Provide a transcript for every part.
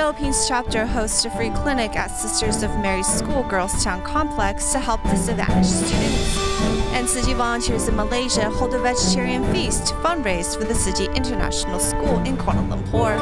Philippines Chapter hosts a free clinic at Sisters of Mary's School Girlstown complex to help disadvantaged students. And Tzu Chi volunteers in Malaysia hold a vegetarian feast to fundraise for the Tzu Chi International School in Kuala Lumpur.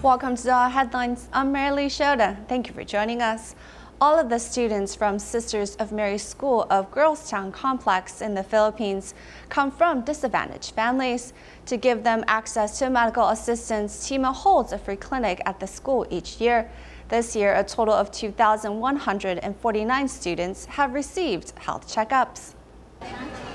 Welcome to DaAi Headlines. I'm Marilee Shoda. Thank you for joining us. All of the students from Sisters of Mary's School of Girlstown complex in the Philippines come from disadvantaged families. To give them access to medical assistance, TIMA holds a free clinic at the school each year. This year, a total of 2,149 students have received health checkups.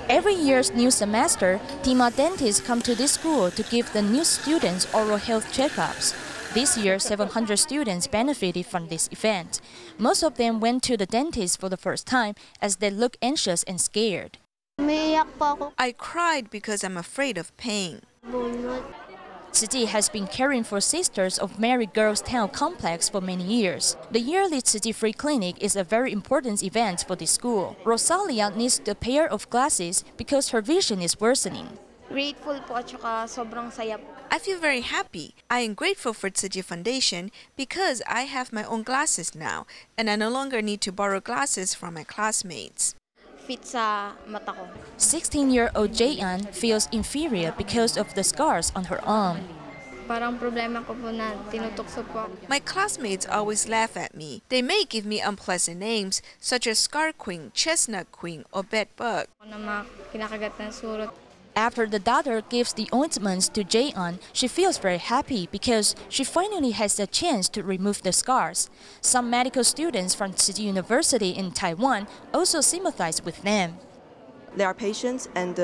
Every year's new semester, TIMA dentists come to this school to give the new students oral health checkups. This year, 700 students benefited from this event. Most of them went to the dentist for the first time as they look anxious and scared. I cried because I'm afraid of pain. Tzu Chi has been caring for Sisters of Mary Girlstown complex for many years. The yearly Tzu Chi free clinic is a very important event for the school. Rosalia needs a pair of glasses because her vision is worsening. Grateful po at saka sobrang saya. I feel very happy. I am grateful for Tzu Chi Foundation because I have my own glasses now and I no longer need to borrow glasses from my classmates. Fit sa mata ko. 16-year-old Jayan feels inferior because of the scars on her arm. Parang problema ko po na tinutukso po. My classmates always laugh at me. They may give me unpleasant names such as Scar Queen, Chestnut Queen, or Bed Bug. Na mga kinakagat ng surot. After the doctor gives the ointments to Jayan, she feels very happy because she finally has the chance to remove the scars. Some medical students from Tzu Chi University in Taiwan also sympathize with them. They are patients, and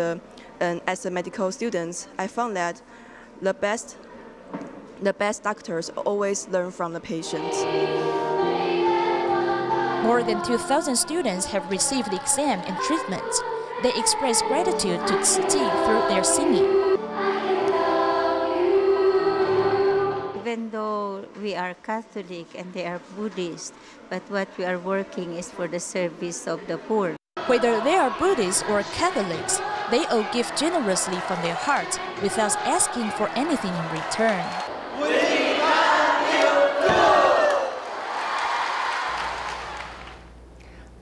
as a medical student, I found that the best doctors always learn from the patients. More than 2,000 students have received the exam and treatment. They express gratitude to Tzu Chi through their singing. Even though we are Catholic and they are Buddhist, but what we are working is for the service of the poor. Whether they are Buddhists or Catholics, they all give generously from their hearts without asking for anything in return.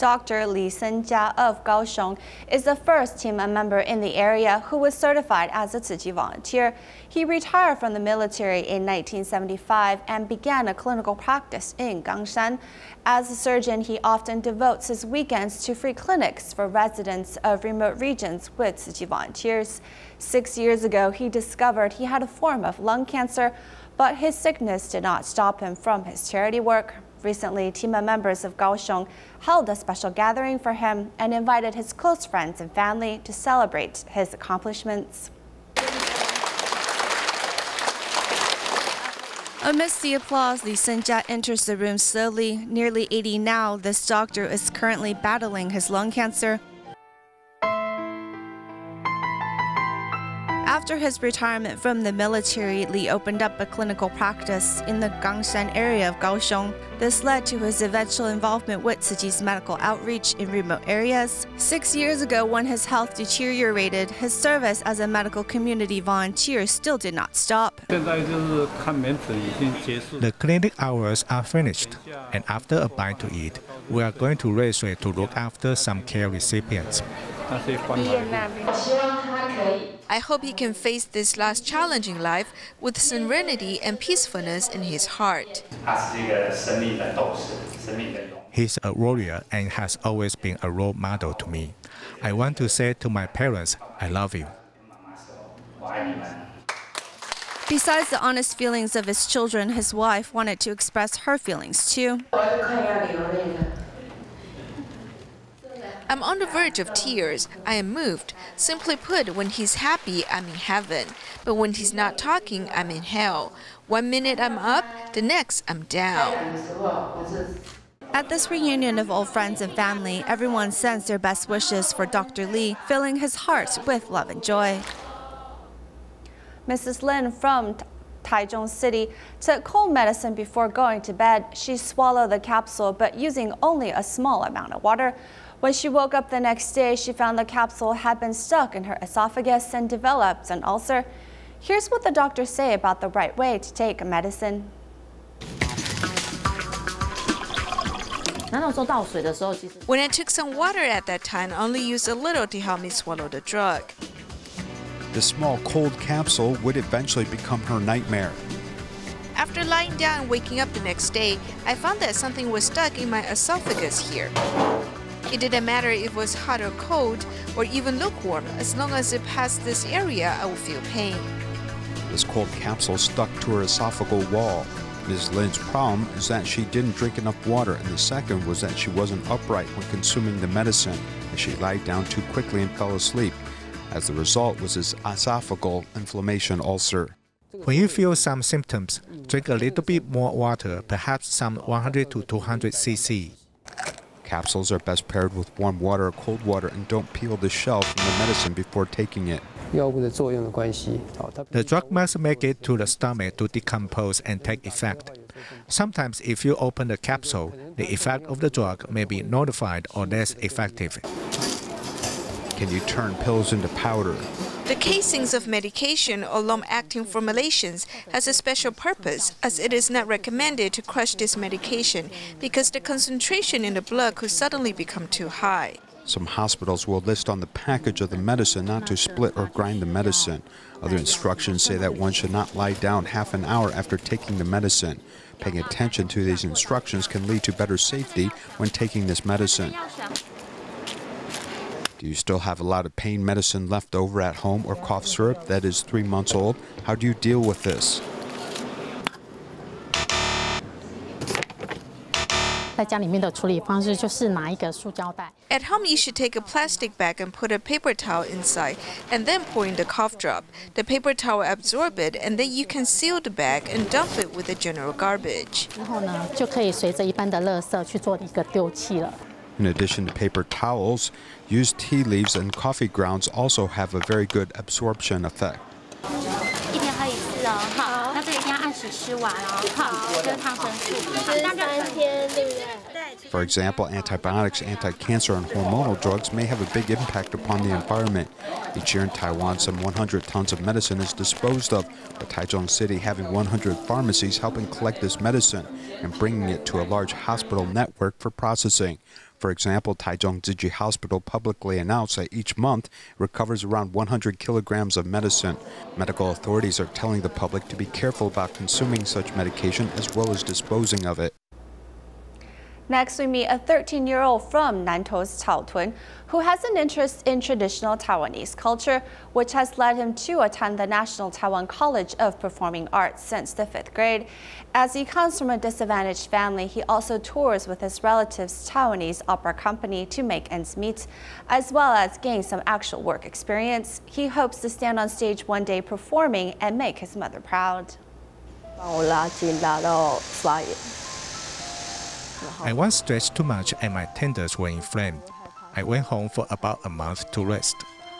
Dr. Li Senjia of Kaohsiung is the first TIMA member in the area who was certified as a Tzu Chi volunteer. He retired from the military in 1975 and began a clinical practice in Gangshan. As a surgeon, he often devotes his weekends to free clinics for residents of remote regions with Tzu Chi volunteers. 6 years ago, he discovered he had a form of lung cancer, but his sickness did not stop him from his charity work. Recently, TIMA members of Kaohsiung held a special gathering for him and invited his close friends and family to celebrate his accomplishments. Amidst the applause, Li Senjia enters the room slowly. Nearly 80 now, this doctor is currently battling his lung cancer. After his retirement from the military, Li opened up a clinical practice in the Gangshan area of Kaohsiung. This led to his eventual involvement with Tzu Chi's medical outreach in remote areas. 6 years ago, when his health deteriorated, his service as a medical community volunteer still did not stop. The clinic hours are finished, and after a bite to eat, we are going to Raceway to look after some care recipients. I hope he can face this last challenging life with serenity and peacefulness in his heart. He's a warrior and has always been a role model to me. I want to say to my parents, I love you. Besides the honest feelings of his children, his wife wanted to express her feelings too. I'm on the verge of tears. I am moved. Simply put, when he's happy, I'm in heaven. But when he's not talking, I'm in hell. 1 minute I'm up, the next I'm down. At this reunion of old friends and family, everyone sends their best wishes for Dr. Li, filling his heart with love and joy. Mrs. Lin from Taichung City took cold medicine before going to bed. She swallowed the capsule, but using only a small amount of water. When she woke up the next day, she found the capsule had been stuck in her esophagus and developed an ulcer. Here's what the doctors say about the right way to take medicine. When I took some water at that time, I only used a little to help me swallow the drug. The small cold capsule would eventually become her nightmare. After lying down and waking up the next day, I found that something was stuck in my esophagus here. It didn't matter if it was hot or cold, or even lukewarm. As long as it passed this area, I would feel pain. This cold capsule stuck to her esophageal wall. Ms. Lin's problem is that she didn't drink enough water, and the second was that she wasn't upright when consuming the medicine, and she lied down too quickly and fell asleep. As the result was this esophageal inflammation ulcer. When you feel some symptoms, drink a little bit more water, perhaps some 100 to 200 cc. Capsules are best paired with warm water or cold water, and don't peel the shell from the medicine before taking it. The drug must make it to the stomach to decompose and take effect. Sometimes if you open the capsule, the effect of the drug may be nullified or less effective. Can you turn pills into powder? The casings of medication or long-acting formulations has a special purpose, as it is not recommended to crush this medication because the concentration in the blood could suddenly become too high. Some hospitals will list on the package of the medicine not to split or grind the medicine. Other instructions say that one should not lie down half an hour after taking the medicine. Paying attention to these instructions can lead to better safety when taking this medicine. Do you still have a lot of pain medicine left over at home or cough syrup that is 3 months old? How do you deal with this? At home, you should take a plastic bag and put a paper towel inside, and then pour in the cough drop. The paper towel absorbs it, and then you can seal the bag and dump it with the general garbage. In addition to paper towels, used tea leaves and coffee grounds also have a very good absorption effect. For example, antibiotics, anti-cancer, and hormonal drugs may have a big impact upon the environment. Each year in Taiwan, some 100 tons of medicine is disposed of, with Taichung City having 100 pharmacies helping collect this medicine and bringing it to a large hospital network for processing. For example, Taichung Tzu Chi Hospital publicly announced that each month recovers around 100 kilograms of medicine. Medical authorities are telling the public to be careful about consuming such medication as well as disposing of it. Next, we meet a 13-year-old from Nantou's Taotun who has an interest in traditional Taiwanese culture, which has led him to attend the National Taiwan College of Performing Arts since the 5th grade. As he comes from a disadvantaged family, he also tours with his relatives' Taiwanese opera company to make ends meet, as well as gain some actual work experience. He hopes to stand on stage one day performing and make his mother proud. I once stretched too much and my tendons were inflamed. I went home for about a month to rest.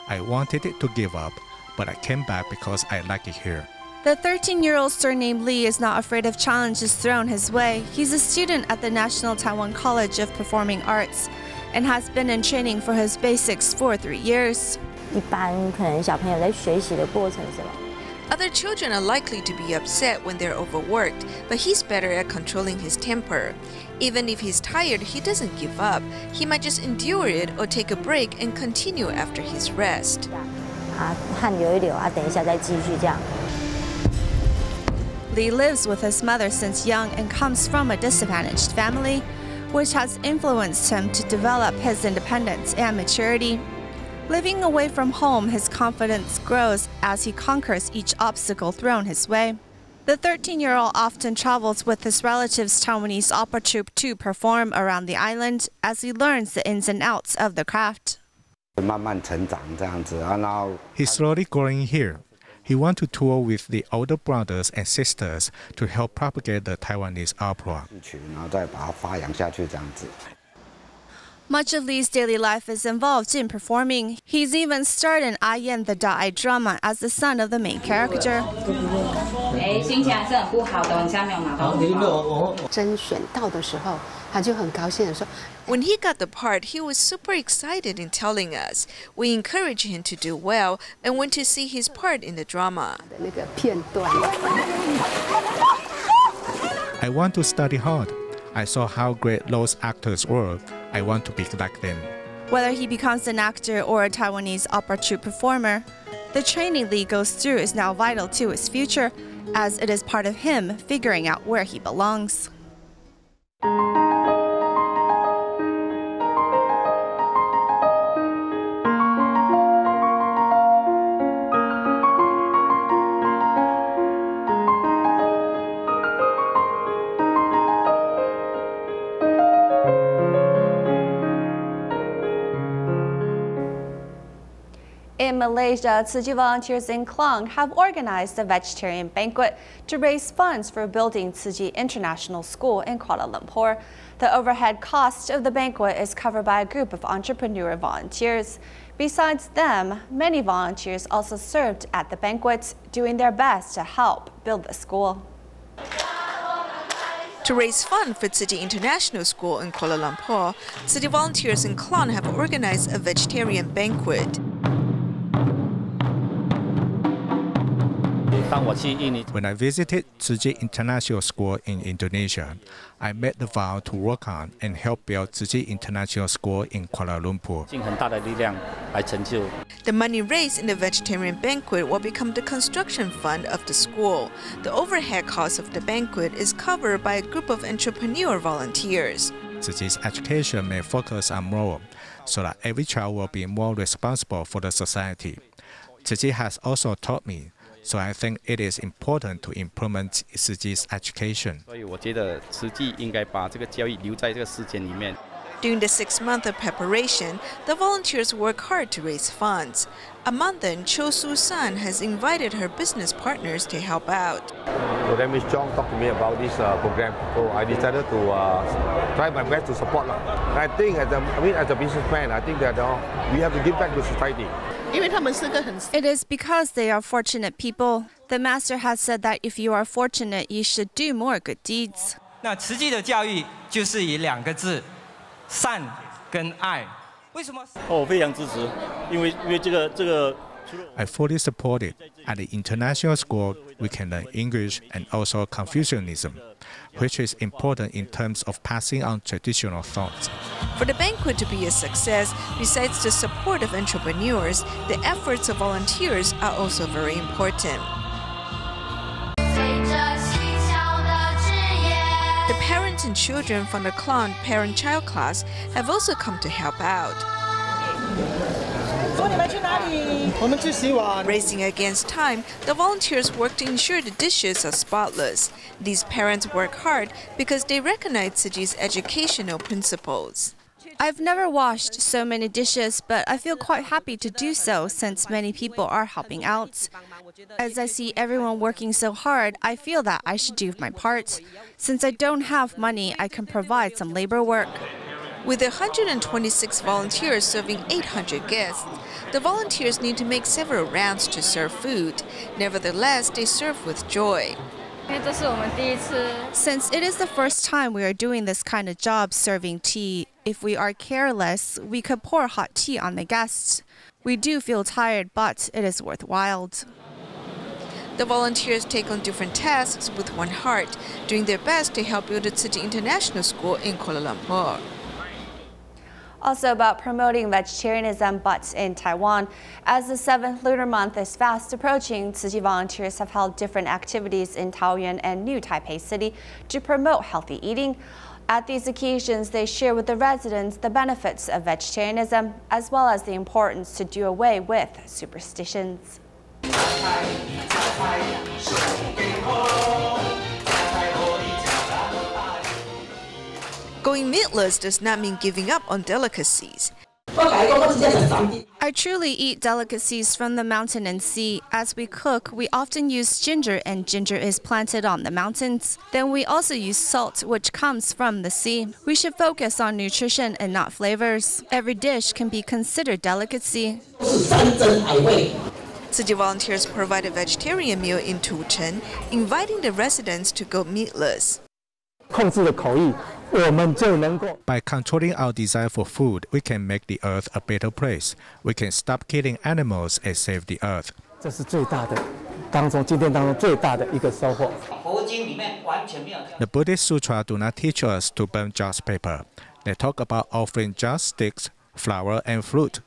I wanted it to give up, but I came back because I like it here. The 13-year-old surnamed Lee is not afraid of challenges thrown his way. He's a student at the National Taiwan College of Performing Arts and has been in training for his basics for 3 years. Other children are likely to be upset when they're overworked, but he's better at controlling his temper. Even if he's tired, he doesn't give up. He might just endure it or take a break and continue after his rest. Lee lives with his mother since young and comes from a disadvantaged family, which has influenced him to develop his independence and maturity. Living away from home, his confidence grows as he conquers each obstacle thrown his way. The 13-year-old often travels with his relatives' Taiwanese opera troupe to perform around the island as he learns the ins and outs of the craft. He's slowly growing here. He wants to tour with the older brothers and sisters to help propagate the Taiwanese opera. Much of Lee's daily life is involved in performing. He's even starred in I Yan the DaAi drama as the son of the main character. When he got the part, he was super excited in telling us. We encouraged him to do well and went to see his part in the drama. I want to study hard. I saw how great those actors were. I want to be like them. Whether he becomes an actor or a Taiwanese opera troupe performer, the training Lee goes through is now vital to his future, as it is part of him figuring out where he belongs. In Malaysia, Tzu Chi volunteers in Klang have organized a vegetarian banquet to raise funds for building Tzu Chi International School in Kuala Lumpur. The overhead cost of the banquet is covered by a group of entrepreneur volunteers. Besides them, many volunteers also served at the banquet, doing their best to help build the school. To raise funds for Tzu Chi International School in Kuala Lumpur, Tzu Chi volunteers in Klang have organized a vegetarian banquet. When I visited Tzu Chi International School in Indonesia, I made the vow to work on and help build Tzu Chi International School in Kuala Lumpur. The money raised in the vegetarian banquet will become the construction fund of the school. The overhead cost of the banquet is covered by a group of entrepreneur volunteers. Tzu Chi's education may focus on moral, so that every child will be more responsible for the society. Tzu Chi has also taught me, so I think it is important to implement Tzu Chi's education. During the 6 months of preparation, the volunteers work hard to raise funds. Among them, Cho Su-san has invited her business partners to help out. So then Ms. Chong talked to me about this program, so I decided to try my best to support. I think, as a businessman, I think that we have to give back to society. It is because they are fortunate people. The master has said that if you are fortunate, you should do more good deeds. 那慈济的教育就是以2个字，善跟爱。为什么？非常支持，因为这个。I fully support it. At the international school, we can learn English and also Confucianism, which is important in terms of passing on traditional thoughts. For the banquet to be a success, besides the support of entrepreneurs, the efforts of volunteers are also very important. The parents and children from the Klang parent-child class have also come to help out. Racing against time, the volunteers work to ensure the dishes are spotless. These parents work hard because they recognize Tzu Chi's educational principles. I've never washed so many dishes, but I feel quite happy to do so since many people are helping out. As I see everyone working so hard, I feel that I should do my part. Since I don't have money, I can provide some labor work. With 126 volunteers serving 800 guests, the volunteers need to make several rounds to serve food. Nevertheless, they serve with joy. Since it is the first time we are doing this kind of job serving tea, if we are careless, we could pour hot tea on the guests. We do feel tired, but it is worthwhile. The volunteers take on different tasks with one heart, doing their best to help build the Tzu Chi International School in Kuala Lumpur. Also about promoting vegetarianism, but in Taiwan. As the 7th lunar month is fast approaching, Tzu Chi volunteers have held different activities in Taoyuan and New Taipei City to promote healthy eating. At these occasions, they share with the residents the benefits of vegetarianism, as well as the importance to do away with superstitions. Going meatless does not mean giving up on delicacies. I truly eat delicacies from the mountain and sea. As we cook, we often use ginger, and ginger is planted on the mountains. Then we also use salt, which comes from the sea. We should focus on nutrition and not flavors. Every dish can be considered delicacy. Tzu Chi volunteers provide a vegetarian meal in Tzu Chi, inviting the residents to go meatless. By controlling our desire for food, we can make the earth a better place. We can stop killing animals and save the earth. The Buddhist Sutra do not teach us to burn just paper. They talk about offering just sticks, flour, and fruit,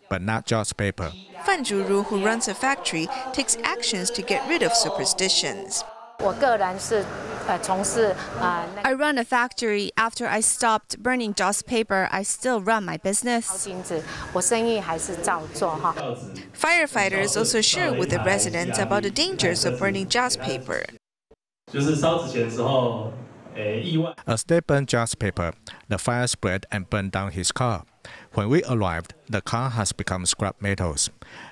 but not just paper. Fan Zhuru, who runs a factory, takes actions to get rid of superstitions. I run a factory. After I stopped burning just paper, I still run my business. Firefighters also share with the residents about the dangers of burning just paper. As they burned just paper, the fire spread and burned down his car. When we arrived, the car has become scrap metals.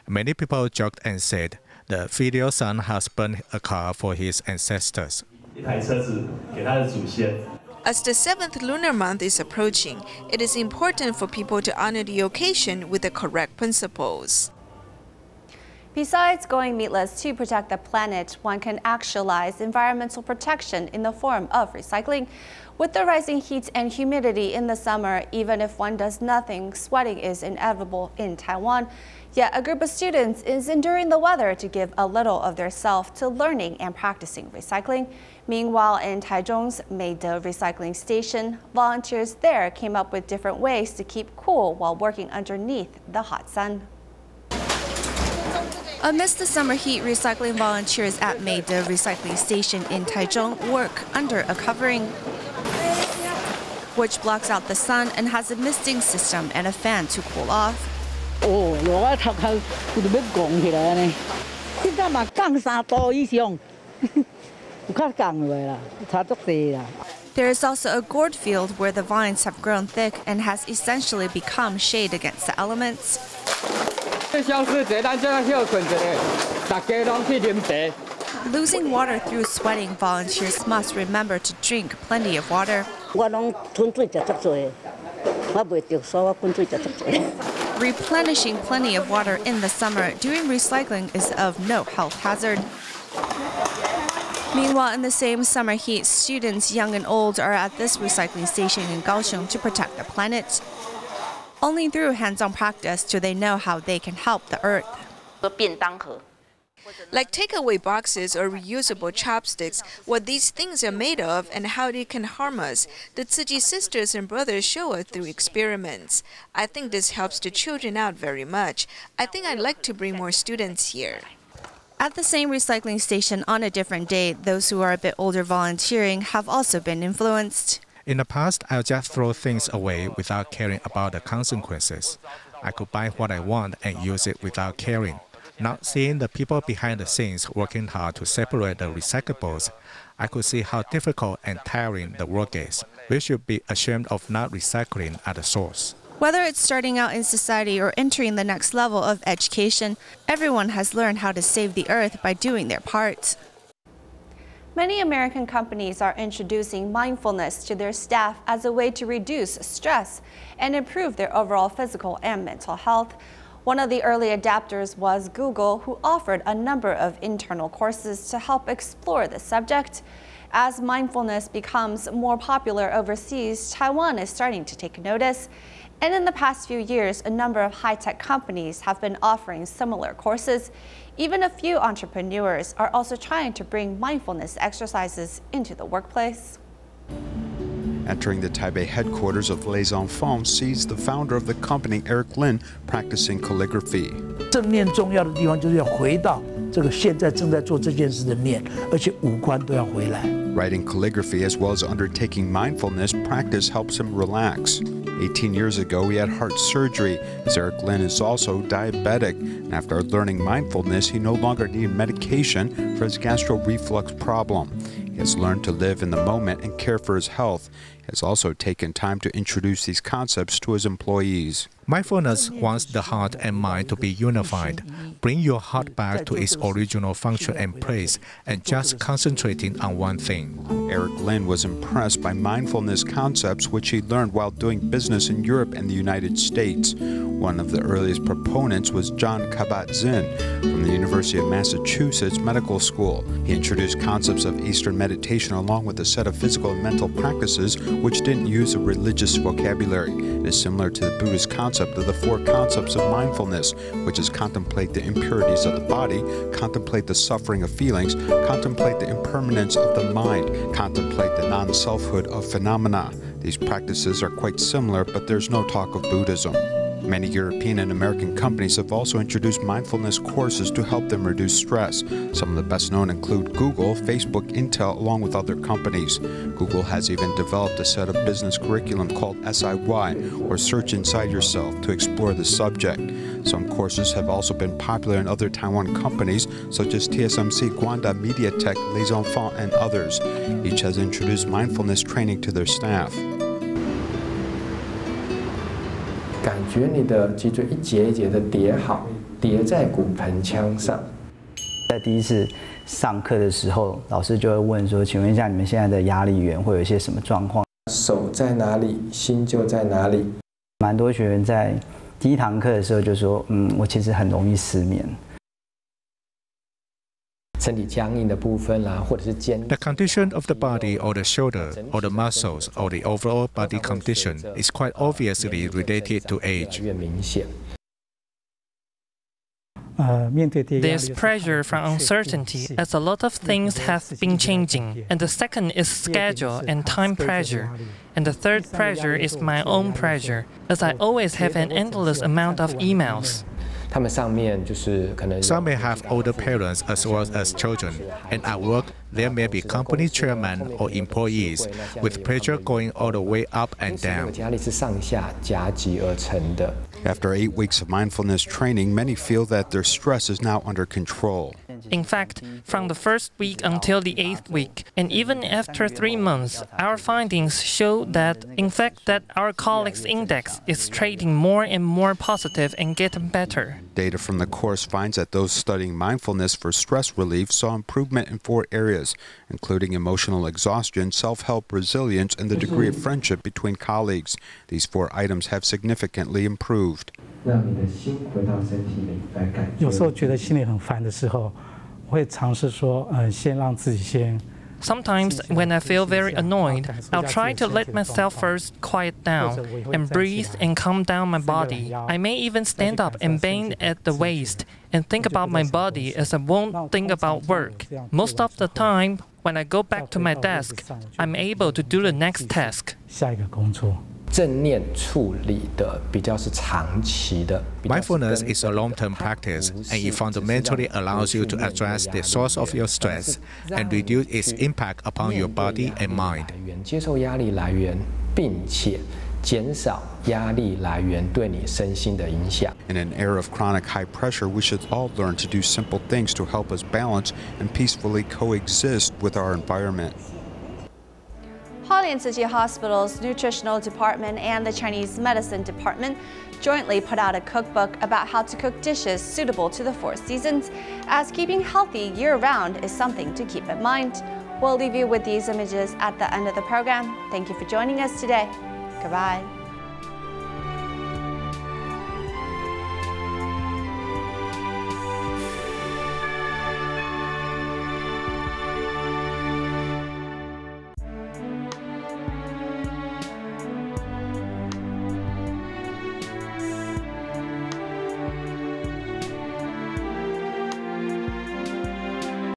Many people joked and said, the filial son has burned a car for his ancestors. As the 7th lunar month is approaching, it is important for people to honor the occasion with the correct principles. Besides going meatless to protect the planet, one can actualize environmental protection in the form of recycling. With the rising heat and humidity in the summer, even if one does nothing, sweating is inevitable in Taiwan. Yet a group of students is enduring the weather to give a little of their self to learning and practicing recycling. Meanwhile, in Taichung's Meide recycling station, volunteers there came up with different ways to keep cool while working underneath the hot sun. Amidst the summer heat, recycling volunteers at Meide recycling station in Taichung work under a covering, which blocks out the sun and has a misting system and a fan to cool off. There is also a gourd field where the vines have grown thick and has essentially become shade against the elements. Losing water through sweating, volunteers must remember to drink plenty of water. Replenishing plenty of water in the summer during recycling is of no health hazard. Meanwhile, in the same summer heat, students young and old are at this recycling station in Kaohsiung to protect the planet. Only through hands-on practice do they know how they can help the earth. Like takeaway boxes or reusable chopsticks, what these things are made of and how they can harm us, the Tzu Chi sisters and brothers show us through experiments. I think this helps the children out very much. I think I'd like to bring more students here. At the same recycling station on a different day, those who are a bit older volunteering have also been influenced. In the past, I'll just throw things away without caring about the consequences. I could buy what I want and use it without caring. Now, seeing the people behind the scenes working hard to separate the recyclables, I could see how difficult and tiring the work is. We should be ashamed of not recycling at the source. Whether it's starting out in society or entering the next level of education, everyone has learned how to save the earth by doing their part. Many American companies are introducing mindfulness to their staff as a way to reduce stress and improve their overall physical and mental health. One of the early adapters was Google, who offered a number of internal courses to help explore the subject. As mindfulness becomes more popular overseas, Taiwan is starting to take notice. And in the past few years, a number of high-tech companies have been offering similar courses. Even a few entrepreneurs are also trying to bring mindfulness exercises into the workplace. Entering the Taipei headquarters of Les Enfants sees the founder of the company, Eric Lin, practicing calligraphy. 正念重要的地方就是要回到这个现在正在做这件事的念，而且五官都要回来。 Writing calligraphy as well as undertaking mindfulness practice helps him relax. 18 years ago, he had heart surgery, as Eric Lin is also diabetic, and after learning mindfulness, he no longer needed medication for his gastro-reflux problem. He has learned to live in the moment and care for his health. He has also taken time to introduce these concepts to his employees. Mindfulness wants the heart and mind to be unified. Bring your heart back to its original function and place, and just concentrating on one thing. Eric Lin was impressed by mindfulness concepts which he learned while doing business in Europe and the United States. One of the earliest proponents was John Kabat-Zinn from the University of Massachusetts Medical School. He introduced concepts of Eastern meditation along with a set of physical and mental practices which didn't use a religious vocabulary. It is similar to the Buddhist concept of the four concepts of mindfulness, which is contemplate the impurities of the body, contemplate the suffering of feelings, contemplate the impermanence of the mind, contemplate the non-selfhood of phenomena. These practices are quite similar, but there's no talk of Buddhism. Many European and American companies have also introduced mindfulness courses to help them reduce stress. Some of the best known include Google, Facebook, Intel, along with other companies. Google has even developed a set of business curriculum called SIY, or Search Inside Yourself, to explore the subject. Some courses have also been popular in other Taiwan companies, such as TSMC, Guanda, MediaTek, Les Enfants, and others. Each has introduced mindfulness training to their staff. 感觉你的脊椎一节一节的叠好，叠在骨盆腔上。在第一次上课的时候，老师就会问说：“请问一下，你们现在的压力源会有一些什么状况？”手在哪里，心就在哪里。蛮多学员在第一堂课的时候就说：“我其实很容易失眠。” 身体僵硬的部分啦，或者是肩。 The condition of the body or the shoulder or the muscles or the overall body condition is quite obviously related to age. There's pressure from uncertainty as a lot of things have been changing. And the second is schedule and time pressure. And the third pressure is my own pressure, as I always have an endless amount of emails. Some may have older parents as well as children, and at work there may be company chairmen or employees with pressure going all the way up and down. After 8 weeks of mindfulness training, many feel that their stress is now under control. In fact, from the first week until the 8th week, and even after 3 months, our findings show that, in fact, that our colleagues' index is trading more and more positive and getting better. Data from the course finds that those studying mindfulness for stress relief saw improvement in 4 areas, including emotional exhaustion, self-help, resilience, and the degree of friendship between colleagues. These 4 items have significantly improved. 有时候觉得心里很烦的时候，我会尝试说，先让自己先。 Sometimes, when I feel very annoyed, I'll try to let myself first quiet down and breathe and calm down my body. I may even stand up and bend at the waist and think about my body as I won't think about work. Most of the time, when I go back to my desk, I'm able to do the next task. 下一个工作。 正念处理的比较是长期的。 Mindfulness is a long-term practice, and it fundamentally allows you to address the source of your stress and reduce its impact upon your body and mind. 接受压力来源，并且减少压力来源对你身心的影响。 In an era of chronic high pressure, we should all learn to do simple things to help us balance and peacefully coexist with our environment. Hualien Tzu Chi Hospital's Nutritional Department and the Chinese Medicine Department jointly put out a cookbook about how to cook dishes suitable to the 4 seasons, as keeping healthy year-round is something to keep in mind. We'll leave you with these images at the end of the program. Thank you for joining us today. Goodbye.